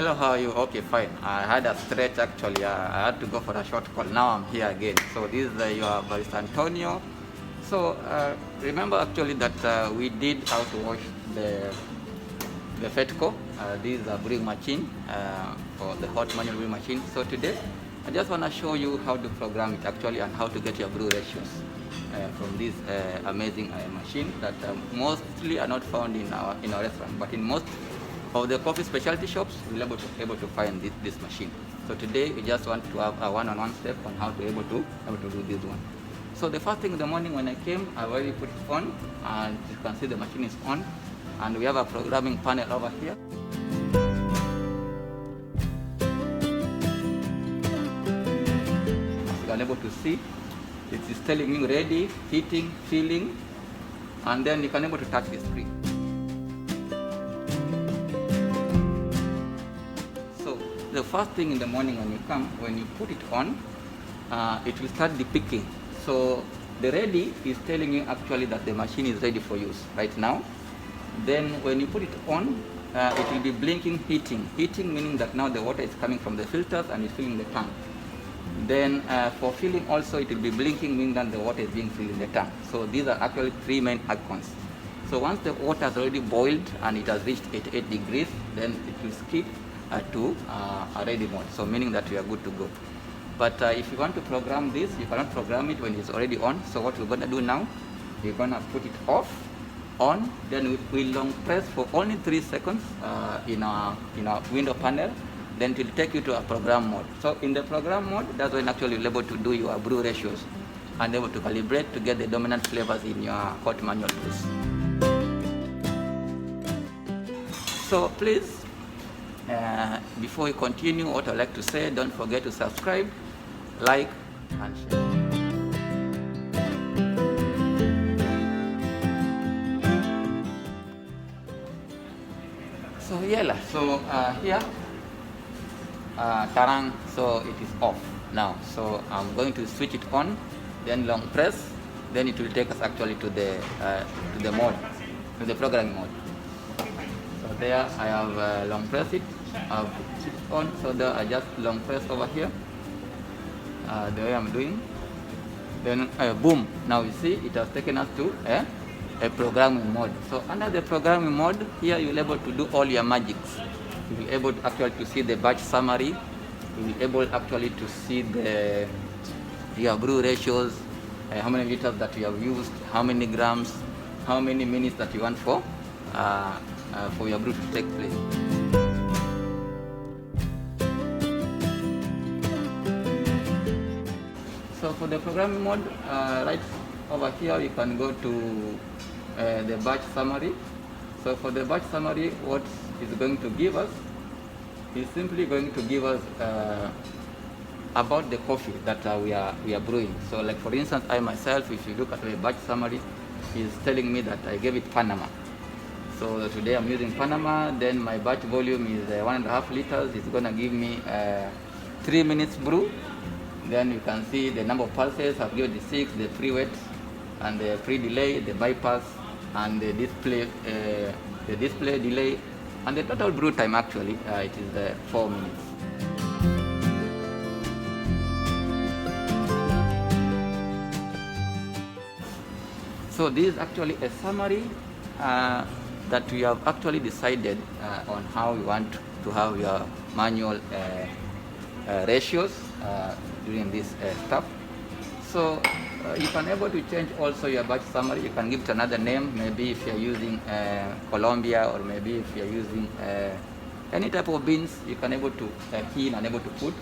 Hello, how are you? Okay, fine. I had a stretch actually. I had to go for a short call. Now I'm here again. So this is your Barista Antonio. So remember actually that we did how to wash the FETCO. This is a brewing machine for the hot manual brewing machine. So today I just want to show you how to program it actually and how to get your brew ratios from this amazing machine that mostly are not found in our restaurant, but in most of the coffee specialty shops we'll able to find this machine. So today we just want to have a one-on-one step on how to able to do this one. So the first thing in the morning when I came, I already put it on, and you can see the machine is on, and we have a programming panel over here. As you can able to see, it is telling you ready, heating, filling, and then you can able to touch the screen. So the first thing in the morning when you come, when you put it on, it will start depicting. So the ready is telling you actually that the machine is ready for use right now. Then when you put it on, it will be blinking heating. Heating meaning that now the water is coming from the filters and is filling the tank. Then for filling also it will be blinking, meaning that the water is being filled in the tank. So these are actually three main icons. So once the water has already boiled and it has reached 88 degrees, then it will skip to a ready mode. So meaning that we are good to go. But if you want to program this, you cannot program it when it's already on. So what we're going to do now, we're going to put it off, on, then we long press for only 3 seconds in our window panel. Then it will take you to a program mode. So in the program mode, that's when actually you're able to do your brew ratios and able to calibrate to get the dominant flavors in your hot manual brews. So please, before we continue, what I'd like to say, don't forget to subscribe, like, and share. So yeah, so here, tarang, so it is off now. So I'm going to switch it on, then long press, then it will take us actually to the mode, to the programming mode. So there I have long press it, I've put it on, so there I just long press over here, the way I'm doing, then boom, now you see it has taken us to a programming mode. So under the programming mode, here you'll be able to do all your magics. You'll be able to actually to see the batch summary, you'll be able actually to see your brew ratios, how many liters that you have used, how many grams, how many minutes that you want for your brew to take place. So for the programming mode, right over here you can go to the batch summary. So for the batch summary, what it's going to give us is simply going to give us about the coffee that we are brewing. So like for instance, I myself, if you look at the batch summary, it's telling me that I gave it Panama. So today I'm using Panama, then my batch volume is 1.5 liters. It's going to give me 3 minutes brew. Then you can see the number of pulses. I've given the 6, the pre-wet, and the pre-delay, the bypass, and the display delay, and the total brew time actually, it is 4 minutes. So this is actually a summary that we have actually decided on how we want to have your manual ratios during this stuff. So you can able to change also your batch summary. You can give it another name, maybe if you're using Colombia, or maybe if you're using any type of beans, you can able to key in and able to put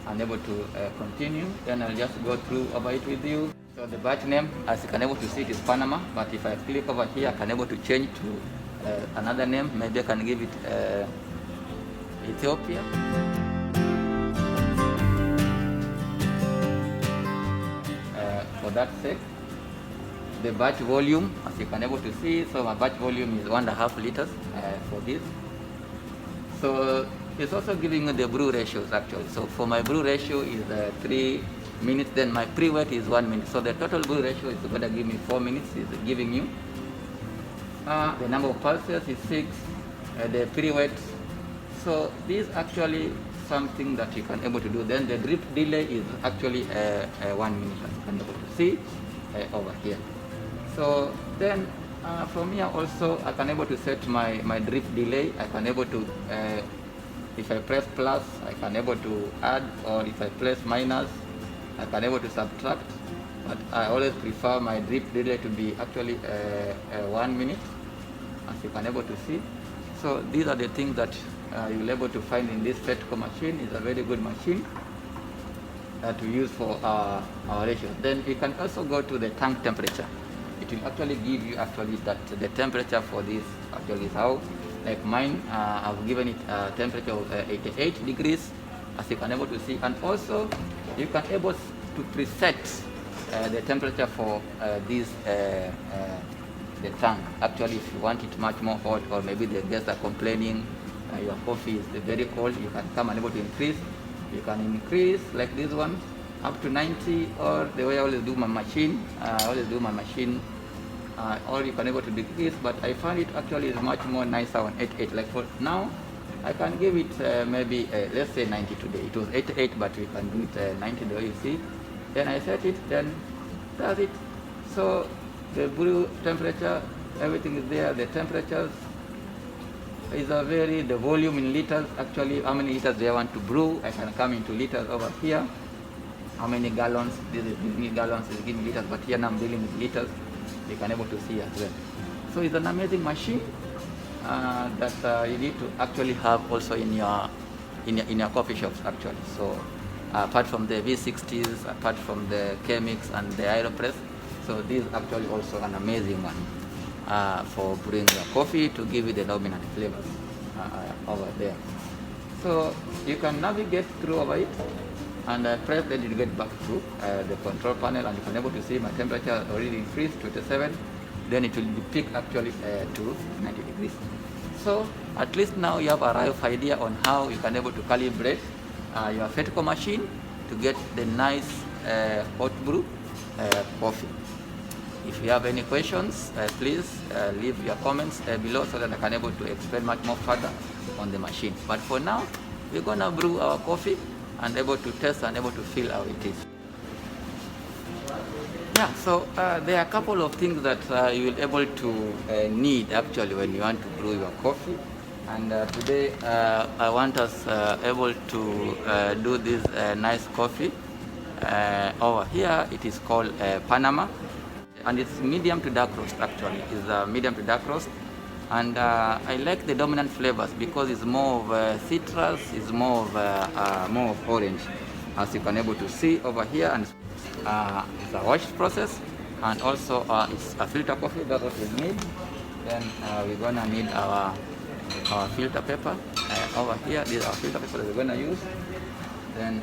and able to continue. Then I'll just go through over it with you. So the batch name, as you can able to see, it is Panama, but if I click over here, I can able to change to another name. Maybe I can give it Ethiopia. For that sake, the batch volume, as you can able to see, so my batch volume is 1.5 liters for this. So it's also giving you the brew ratios actually. So for my brew ratio is 3 minutes, then my pre-wet is 1 minute. So the total brew ratio is going to give me 4 minutes, is giving you. The number of pulses is 6, the pre-wet So this actually something that you can able to do. Then the drip delay is actually 1 minute, as you can able to see over here. So then from here also I can able to set my drip delay. I can able to if I press plus, I can able to add, or if I press minus, I can able to subtract. But I always prefer my drip delay to be actually 1 minute, as you can able to see. So these are the things that you will able to find in this FETCO machine. It's a very good machine that we use for our ratio. Then you can also go to the tank temperature. It will actually give you actually that the temperature for this actually is how, like mine, I've given it a temperature of 88 degrees, as you can able to see. And also you can able to preset the temperature for this the tank. Actually, if you want it much more hot, or maybe the guests are complaining your coffee is very cold, you can come and able to increase. You can increase like this one up to 90, or the way I always do my machine, or you can able to decrease. But I find it actually is much more nicer on 88. Like for now, I can give it maybe let's say 90 today. It was 88, but we can do it 90 the way you see. Then I set it, then that's it. So the brew temperature, everything is there. The temperatures is the volume in liters, actually how many liters do I want to brew. I can come into liters over here. How many gallons, this is giving me gallons, is giving liters, but here now I'm dealing with liters. You can able to see as well. So it's an amazing machine that you need to actually have also in your coffee shops actually. So apart from the V60s, apart from the Chemix and the Aeropress, so this is actually also an amazing one for brewing your coffee to give you the dominant flavors over there. So you can navigate through over it and press, then you get back to the control panel, and you can able to see my temperature already increased to 27. Then it will be peaked actually to 90 degrees. So at least now you have a rough idea on how you can able to calibrate your FETCO machine to get the nice hot brew coffee. If you have any questions, please leave your comments below so that I can able to explain much more further on the machine. But for now, we're gonna brew our coffee and able to test and able to feel how it is. Yeah, so there are a couple of things that you will able to need actually when you want to brew your coffee. And today I want us able to do this nice coffee. Over here it is called Panama, and it's medium to dark roast. Actually it's medium to dark roast, and I like the dominant flavors because it's more of citrus, it's more of orange, as you can able to see over here. And it's a wash process, and also it's a filter coffee. That's what we need. Then we're gonna need our filter paper over here. This is our filter paper that we're gonna use. Then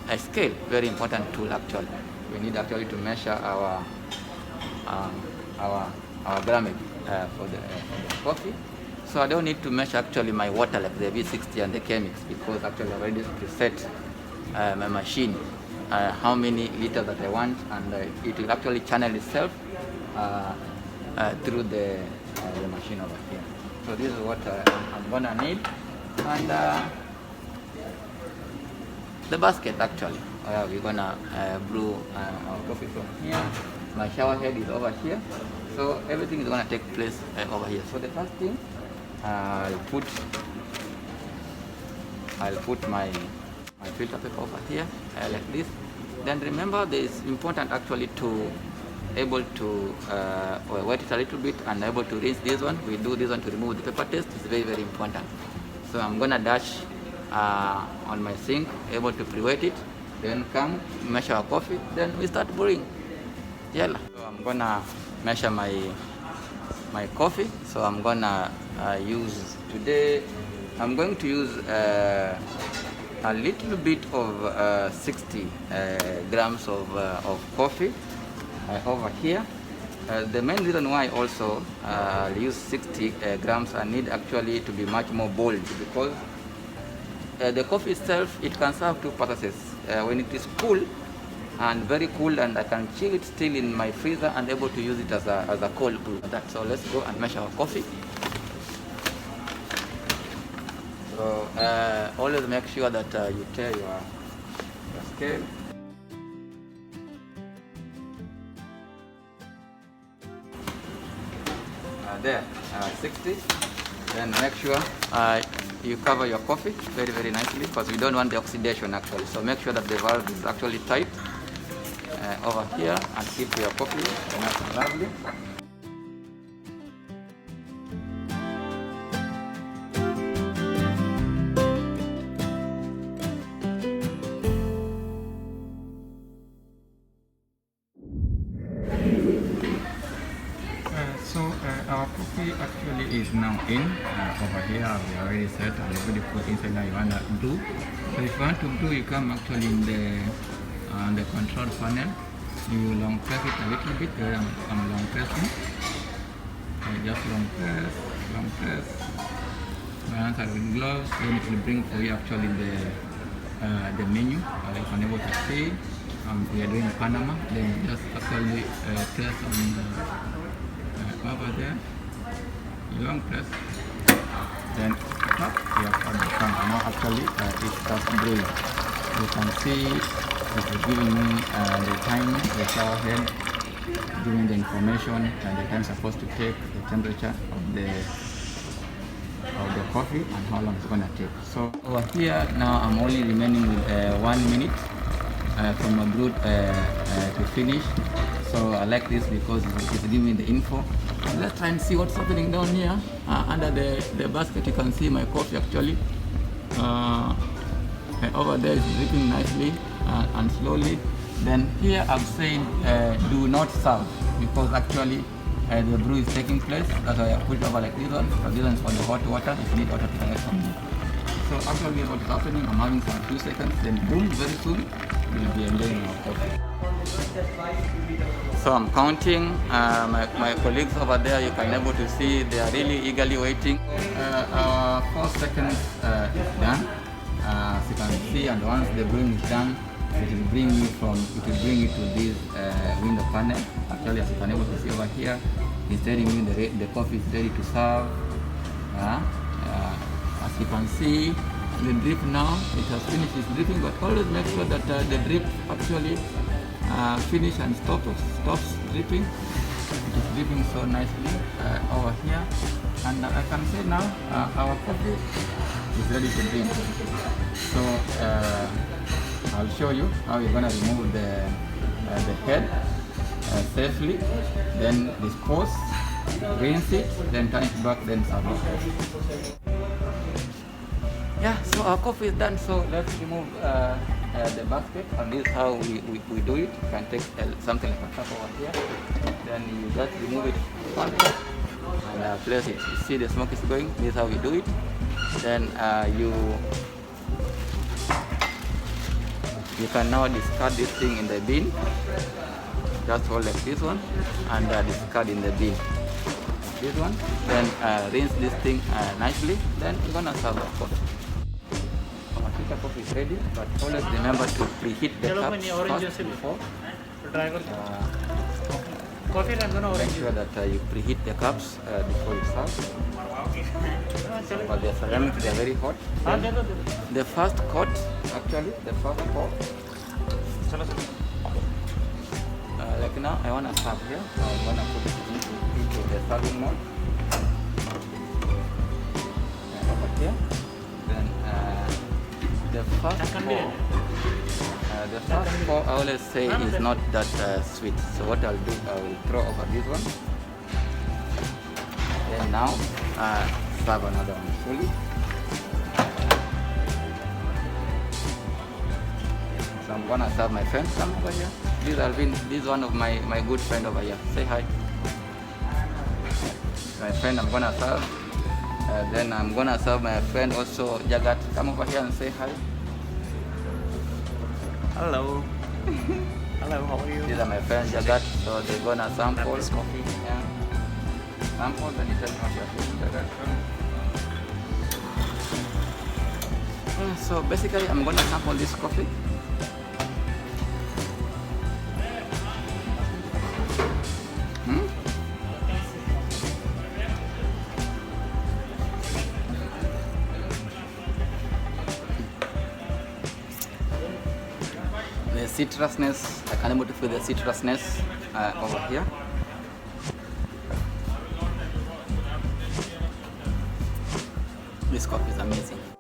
a scale, very important tool actually. We need actually to measure our grammage for the coffee. So I don't need to measure actually my water like the V60 and the Chemix, because actually I already preset my machine how many liters that I want, and it will actually channel itself through the machine over here. So this is what I'm gonna need, and the basket actually. We're gonna brew our coffee from here. My shower head is over here, so everything is gonna take place over here. So the first thing, I'll put my filter paper over here like this. Then remember, it's important actually to able to wet it a little bit and able to rinse this one. We do this one to remove the paper taste. It's very, very important. So I'm gonna dash on my sink, able to pre-wet it, then come measure our coffee, then we start brewing. Yeah. So I'm gonna measure my coffee. So I'm gonna use today. I'm going to use a little bit of 60 grams of coffee over here. The main reason why also use 60 grams, I need actually to be much more bold, because the coffee itself, it can serve two purposes. When it is cool and very cool, and I can chill it still in my freezer and able to use it as a cold brew. So let's go and measure our coffee. So So always make sure that you tear your scale. There, 60. Then make sure you cover your coffee very nicely, because we don't want the oxidation actually. So make sure that the valve is actually tight over here, and keep your coffee nice and lovely. Our coffee actually is now in over here. We are already set and already put inside. Now you want to brew. So if you want to brew, you come actually in the control panel. You long press it a little bit. I'm long pressing. Just long press. My hands are with gloves. Then it will bring for you actually the menu. You can able to see. We are doing Panama. Then just actually press on. Over there, long press, then up, you have got the can. Now actually it starts brewing. You can see it is giving me the time, the shower head, giving the information and the time supposed to take, the temperature of the coffee and how long it's going to take. So over here now I'm only remaining with 1 minute from a brew to finish. So I like this because it's giving me the info. Let's try and see what's happening down here. Under the basket you can see my coffee actually. Over there is dripping nicely and slowly. Then here I'm saying do not serve, because actually the brew is taking place. That's why I put it over like this one. So this one is for the hot water. If you need water to connect from here. So actually what is happening, I'm having some few seconds, then boom, very soon we'll be enjoying our coffee. So I'm counting. My colleagues over there, you can able to see they are really eagerly waiting. 4 seconds is done. As you can see, and once the brewing is done, it will bring you to this window panel. Actually, as you can able to see over here, it's telling you the coffee is ready to serve. As you can see, the drip now, it has finished its dripping, but always make sure that the drip actually finish and stops dripping. It is dripping so nicely over here, and I can say now our coffee is ready to drink. So I'll show you how you're gonna remove the head safely, then dispose, rinse it, then turn it back, then serve it. Yeah, so our coffee is done. So let's remove the basket, and this is how we do it. You can take something like a cup over here, then you just remove it and place it. You see the smoke is going. This is how we do it. Then you can now discard this thing in the bin. Just hold like this one and discard in the bin. This one. Then rinse this thing nicely. Then you're gonna serve our coffee. The coffee is ready, but always remember to preheat the cups first before. Make sure that you preheat the cups before you serve. But the ceramics, they are very hot. The first coat, actually, like now, I want to serve here. I want to put it into the serving mode. Over here. Then the first pour, I always say, is not that sweet. So what I'll do, I will throw over this one. Then now, serve another one fully. So I'm gonna serve my friend. Come over here. This is one of my good friend over here. Say hi. My friend, I'm gonna serve. Then I'm gonna serve my friend also, Jagat. Come over here and say hi. Hello. Hello, how are you? These are my friends, Jagat. So they're gonna sample this coffee. Yeah. Sample, then you tell me what you're doing. Jagat. So basically, I'm gonna sample this coffee. citrusness. I can able to feel the citrusness over here. This coffee is amazing.